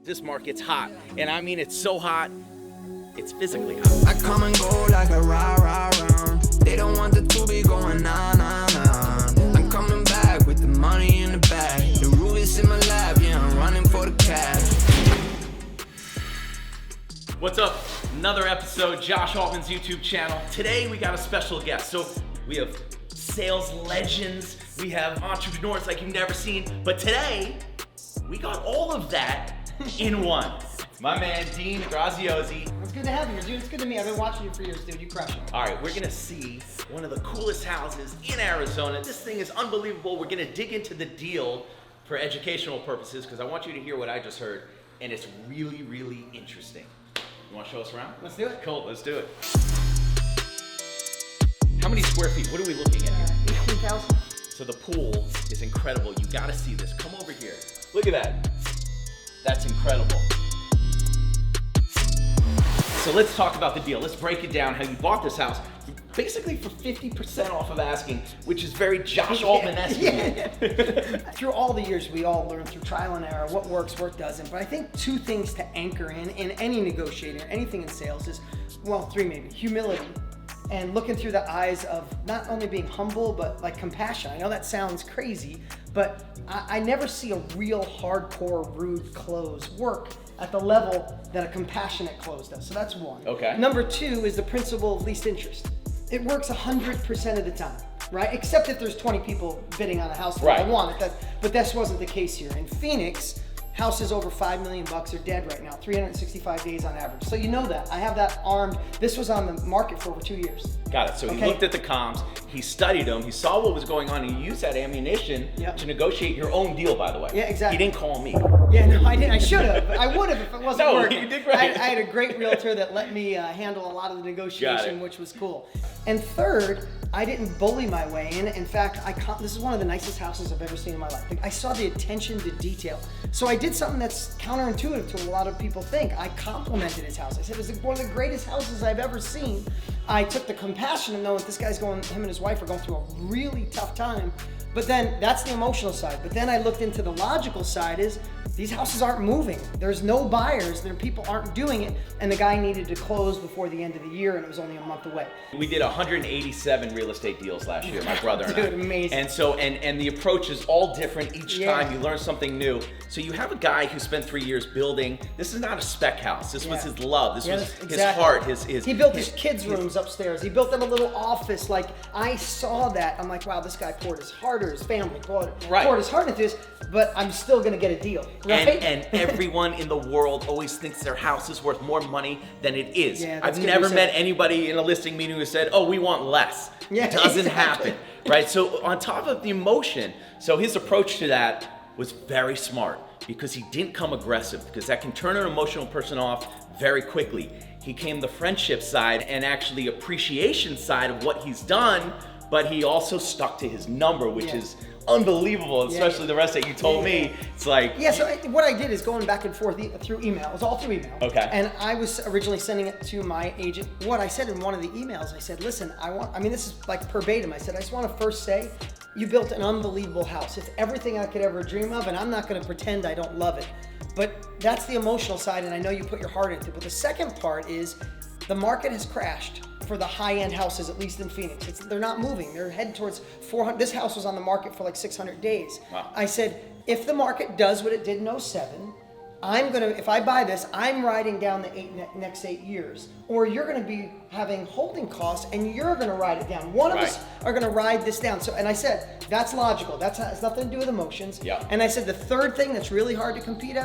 This market's hot, and I mean it's so hot, it's physically hot. I come and go like a round. They don't want the to be going on. I'm coming back with the money in the bag. The rule is in my lap, yeah, I'm running for the cash. What's up? Another episode, Josh Altman's YouTube channel. Today we got a special guest. So we have sales legends, we have entrepreneurs like you've never seen, but today we got all of that in one. My man, Dean Graziosi. It's good to have you, dude. It's good to meet you. I've been watching you for years, dude. You crush it. All right, we're gonna see one of the coolest houses in Arizona. This thing is unbelievable. We're gonna dig into the deal for educational purposes because I want you to hear what I just heard, and it's really, really interesting. You wanna show us around? Let's do it. Cool, let's do it. How many square feet? What are we looking at here? 18,000. So the pool is incredible. You gotta see this. Come over here. Look at that. That's incredible. So let's talk about the deal. Let's break it down how you bought this house basically for 50% off of asking, which is very Josh Altman-esque. Yeah. Through all the years, we all learn through trial and error what works, what doesn't. But I think two things to anchor in any negotiating, anything in sales is, well, three maybe. Humility and looking through the eyes of not only being humble, but like compassion. I know that sounds crazy, but I never see a real hardcore, rude close work at the level that a compassionate close does. So that's one. Okay. Number two is the principle of least interest. It works 100% of the time, right? Except if there's 20 people bidding on a house that I want it. But this wasn't the case here. In Phoenix, houses over $5 million are dead right now, 365 days on average. So you know that. I have that armed. This was on the market for over 2 years. Got it. So he looked at the comms, he studied them, he saw what was going on, and he used that ammunition to negotiate your own deal, by the way. Yeah, exactly. He didn't call me. Yeah, no, I didn't. I should have. I would have if it wasn't working. You did great. I had a great realtor that let me handle a lot of the negotiation, which was cool. And third, I didn't bully my way in. In fact, this is one of the nicest houses I've ever seen in my life. I saw the attention to detail. So I did something that's counterintuitive to what a lot of people think. I complimented his house. I said, it was one of the greatest houses I've ever seen. I took the compassion of knowing that this guy's him and his wife are going through a really tough time. But then that's the emotional side. But then I looked into the logical side is these houses aren't moving. There's no buyers. People aren't doing it. And the guy needed to close before the end of the year and it was only a month away. We did 187 real estate deals last year, my brother and I. Dude, amazing. And so, and the approach is all different each time. You learn something new. So you have a guy who spent 3 years building. This is not a spec house. This was his love. This was his heart. He built his kids' rooms upstairs. He built them a little office. Like I saw that. I'm like, wow, this guy poured his heart, or his family poured his heart into this. But I'm still gonna get a deal, right? And everyone in the world always thinks their house is worth more money than it is. Yeah, I've never met anybody in a listing meeting who said, "Oh, we want less." Yeah, it doesn't happen, right? So on top of the emotion, so his approach to that was very smart because he didn't come aggressive because that can turn an emotional person off very quickly. He came the friendship side and actually appreciation side of what he's done, but he also stuck to his number, which is unbelievable, especially the rest that you told me. It's like... Yeah, so what I did is going back and forth through email. It was all through email. Okay. And I was originally sending it to my agent. What I said in one of the emails, I said, listen, this is like verbatim. I said, I just want to first say, you built an unbelievable house. It's everything I could ever dream of, and I'm not going to pretend I don't love it. But that's the emotional side, and I know you put your heart into it. But the second part is the market has crashed for the high-end houses, at least in Phoenix. They're not moving. They're heading towards 400. This house was on the market for like 600 days. Wow. I said, if the market does what it did in 07, if I buy this, I'm riding down the next 8 years. Or you're gonna be having holding costs and you're gonna ride it down. One of us are gonna ride this down. So, and I said, that's logical. That has nothing to do with emotions. Yeah. And I said, the third thing that's really hard to compete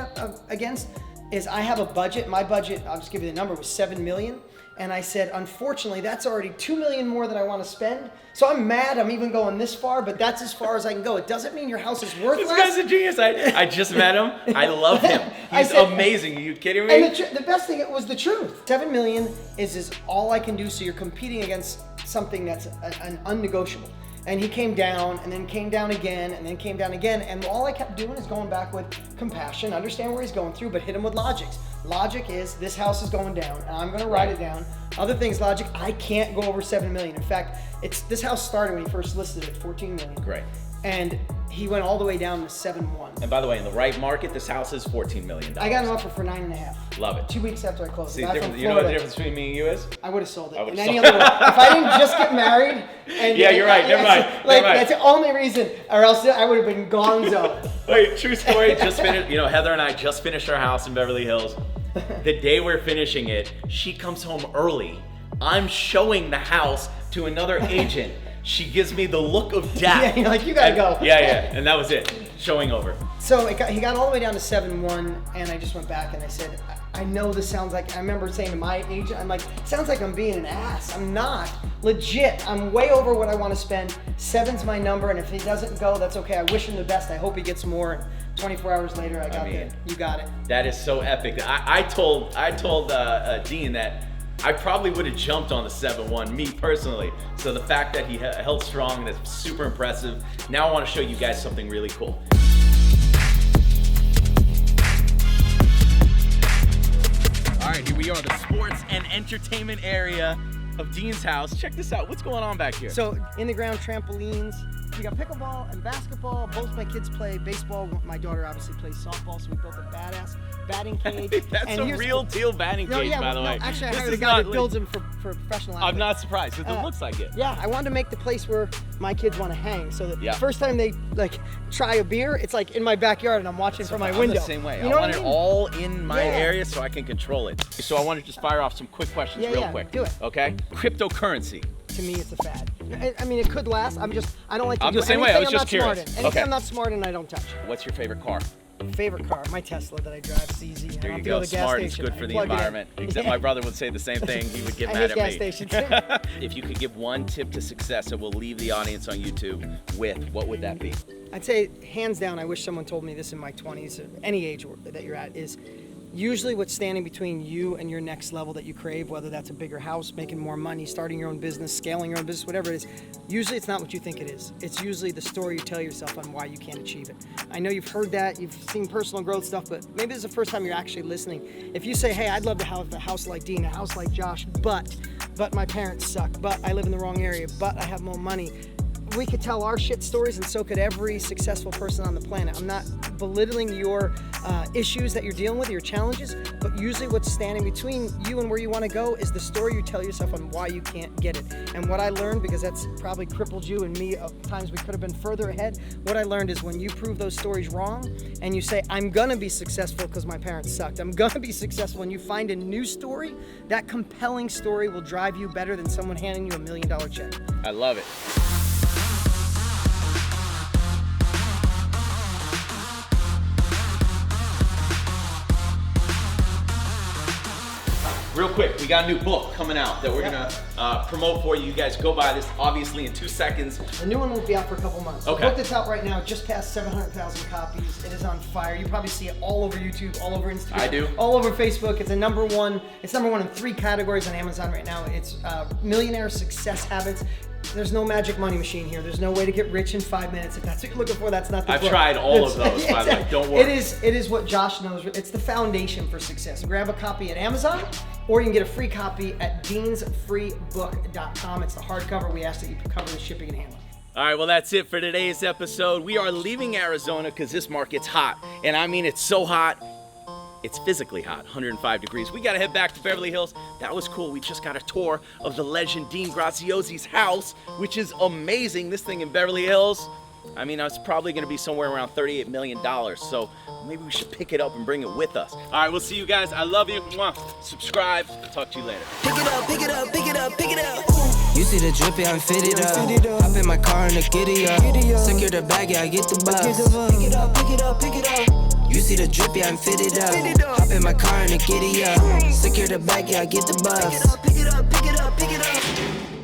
against is I have a budget. My budget, I'll just give you the number, was $7 million. And I said, unfortunately, that's already $2 million more than I want to spend. So I'm mad I'm even going this far, but that's as far as I can go. It doesn't mean your house is worthless. This guy's a genius. I just met him. I love him. He's amazing. Are you kidding me? And the best thing, it was the truth. $7 million is all I can do, so you're competing against something that's an unnegotiable. And he came down, and then came down again, and then came down again. And all I kept doing is going back with compassion, understand where he's going through, but hit him with logics. Logic is, this house is going down, and I'm gonna ride it down. Other things, logic, I can't go over $7 million. In fact, this house started when he first listed it at $14 million. Great. And He went all the way down to 7.1. And by the way, in the right market, this house is $14 million. I got an offer for 9.5. Love it. 2 weeks after I closed. See, you know what the difference between me and you is? I would have sold it. I would've In any sold other way. If I didn't just get married. And yeah, you're right. Never mind. That's the only reason, or else I would have been gonzo. Wait, true story. Just finished. You know, Heather and I just finished our house in Beverly Hills. The day we're finishing it, she comes home early. I'm showing the house to another agent. She gives me the look of death. Yeah, you're like, you gotta go. Yeah, and that was it. Showing over. So he got all the way down to 7.1, and I just went back and I said, I know this sounds like, I remember saying to my agent, I'm like, sounds like I'm being an ass. I'm not. Legit, I'm way over what I want to spend. 7's my number, and if he doesn't go, that's okay. I wish him the best. I hope he gets more. 24 hours later, I got it. You got it. That is so epic. I told Dean that I probably would have jumped on the 7.1, me personally. So the fact that he held strong, that's super impressive. Now I want to show you guys something really cool. All right, here we are, the sports and entertainment area of Dean's house. Check this out. What's going on back here? So in the ground trampolines. We got pickleball and basketball. Both my kids play baseball. My daughter obviously plays softball, so we built a badass batting cage. That's a real deal batting cage, by the way. Actually, I hired a guy that builds them for professional athletes. I'm not surprised, because it looks like it. Yeah, I wanted to make the place where my kids want to hang, so that the Yeah. first time they try a beer, it's like in my backyard and I'm watching from my window. I'm the same way. You know I want what it all in my Yeah. area so I can control it. So I want to just fire off some quick questions real quick. Do it. Okay? Cryptocurrency. To me, it's a fad. I mean, it could last. I don't like to I'm do the same way. I was anything just I'm not curious. smart in. Anything Okay. I'm not smart in, I don't touch. What's your favorite car? Favorite car, my Tesla that I drive. It's easy. There you go. Smart is good for the environment. Except my brother would say the same thing. He would get mad at me. I hate gas stations. If you could give one tip to success that will leave the audience on YouTube with, what would that be? I'd say, hands down, I wish someone told me this in my 20s, or any age that you're at, is usually what's standing between you and your next level that you crave, whether that's a bigger house, making more money, starting your own business, scaling your own business, whatever it is, usually it's not what you think it is. It's usually the story you tell yourself on why you can't achieve it. I know you've heard that, you've seen personal growth stuff, but maybe this is the first time you're actually listening. If you say, hey, I'd love to have a house like Dean, a house like Josh, but my parents suck, but I live in the wrong area, but I have more money. We could tell our shit stories, and so could every successful person on the planet. I'm not belittling your issues that you're dealing with, your challenges, but usually what's standing between you and where you want to go is the story you tell yourself on why you can't get it. And what I learned, because that's probably crippled you and me of times we could have been further ahead, what I learned is when you prove those stories wrong and you say, I'm gonna be successful because my parents sucked, I'm gonna be successful, and you find a new story, that compelling story will drive you better than someone handing you $1 million check. I love it. Real quick, we got a new book coming out that we're gonna promote for you. You guys go buy this, obviously, in 2 seconds. The new one won't be out for a couple months. Okay. The book that's out right now just passed 700,000 copies. It is on fire. You probably see it all over YouTube, all over Instagram. I do. All over Facebook. It's number one. It's number one in 3 categories on Amazon right now. It's Millionaire Success Habits. There's no magic money machine here. There's no way to get rich in 5 minutes. If that's what you're looking for, that's not the book. I've tried all of those, by the way. Don't worry. It is what Josh knows. It's the foundation for success. Grab a copy at Amazon, or you can get a free copy at deansfreebook.com. It's the hardcover. We ask that you cover the shipping and handling. All right, well, that's it for today's episode. We are leaving Arizona because this market's hot. And I mean, it's so hot. It's physically hot, 105 degrees. We gotta head back to Beverly Hills. That was cool. We just got a tour of the legend Dean Graziosi's house, which is amazing. This thing in Beverly Hills, I mean, it's probably gonna be somewhere around $38 million. So maybe we should pick it up and bring it with us. All right, we'll see you guys. I love you. Mwah. Subscribe. Talk to you later. Pick it up, pick it up, pick it up, pick it up. You see the drip, yeah, I'm fitted up. Hop in my car and the giddy up. Secure the bag, yeah, I get the bus. Pick it up, pick it up, pick it up. You see the drip, yeah, I'm fitted up. Hop in my car and the giddy up. Secure the bag, yeah, I get the bus. Pick it up, pick it up, pick it up, pick it up.